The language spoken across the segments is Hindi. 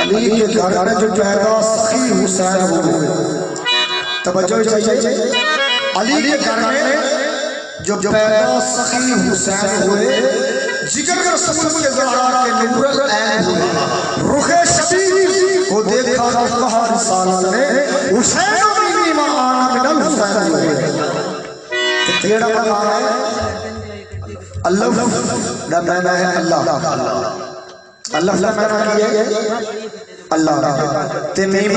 अली के घर में जो पैदा सखी हुसैन हुए, तवज्जो चाहिए। अली के घर में जो पैदा सखी हुसैन हुए, जिगर रसूल के ज़हरा के नूरुल ऐन हुए, रुखे शबीब को देखा तो कहा रिसालत ने हुसैन बीवी मान मिनल हुसैन हुए। तेरा नाम है अल्लाह, ना है अल्लाह। अल्लाह का नाम किया अल्लाह ते मीम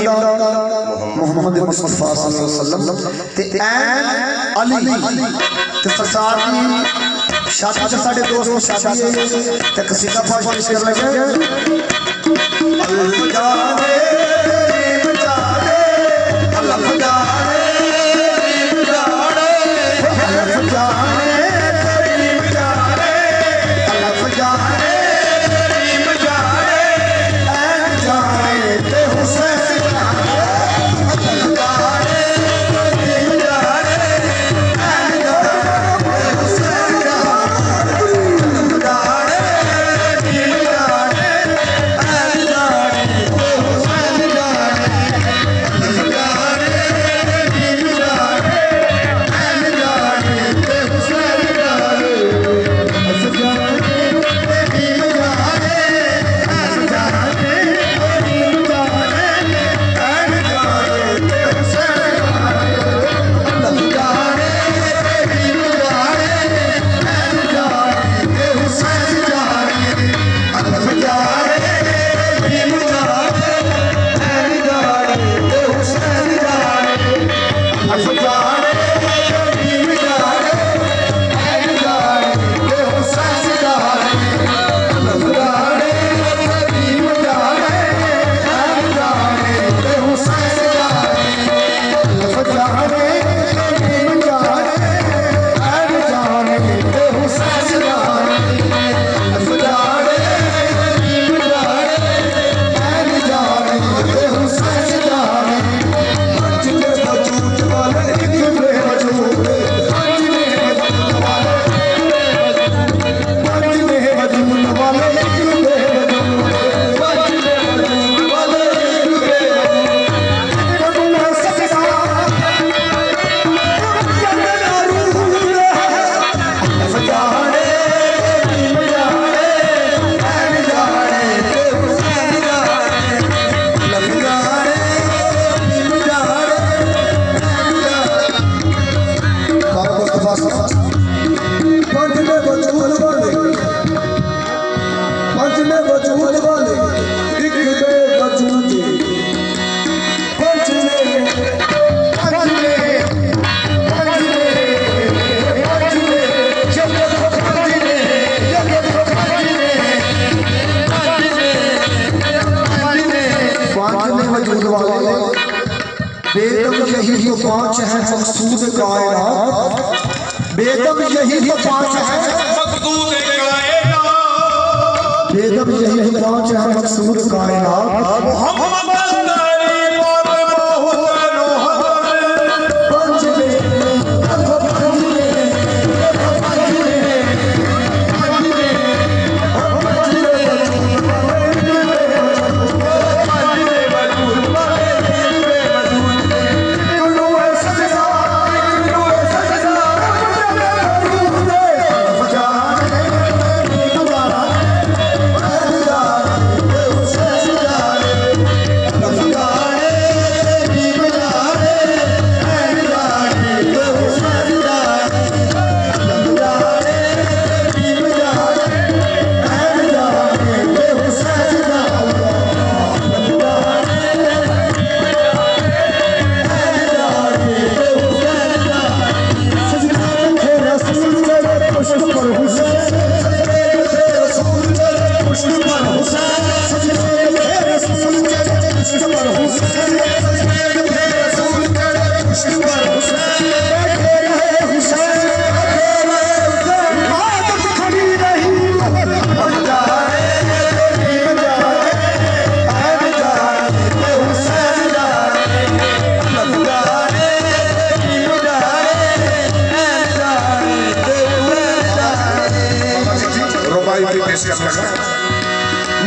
मोहम्मद मुस्तफा सल्लल्लाहु अलैहि वसल्लम ते ऐन अली ते सरकार की शादी ते साडे दोस्त की शादी है ते कसीदा पाठ पेश कर लगे। अल्लाह जाने मीम जाने अल्लाह जाने मीम जाने अल्लाह जाने मीम जाने अल्लाह जाने बेदम यही तो पांच है मकसूद कायनात, बेदम यही तो पांच है मकसूद कायनात, बेदम यही तो पांच है मकसूद कायनात।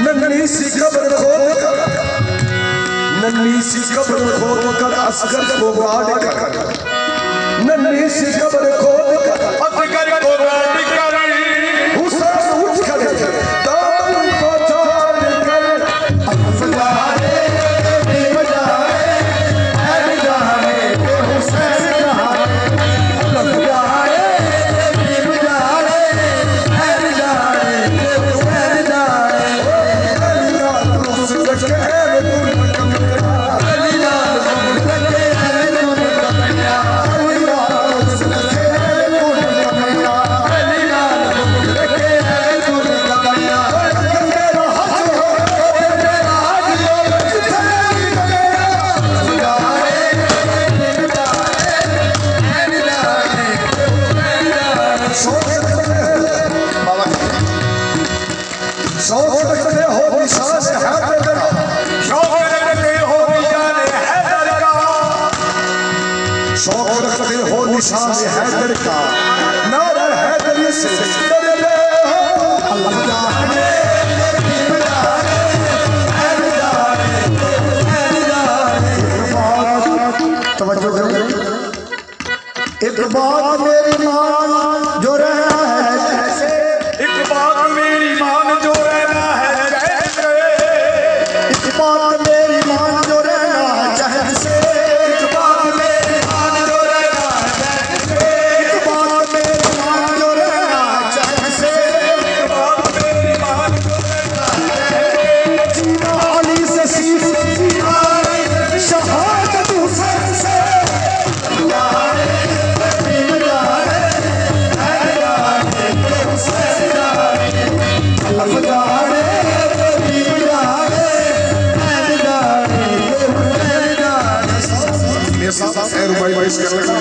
नन्ही सी कब्र खोद कर, नन्ही सी कब्र खोद कर असगर को गाड़ कर, नन्ही सी कब्र खोद कर असगर को गाड़ कर, हुसैन उठ खड़े दामन को छोड़ कर, अफगाने बेवजाए ऐ जाने हुसैन कहाँ, अफगाने बेवजाए ऐ जाने हुसैन जाने, निशान हैदर का नारा हैदर से डरते हो, अल्लाह तवज्जो करो। एक बात मेरी मान जो रहना है जैसे, एक बात मेरी मान जो रहना है जैसे, एक बात मेरी मान जो रहना है जैसे, कर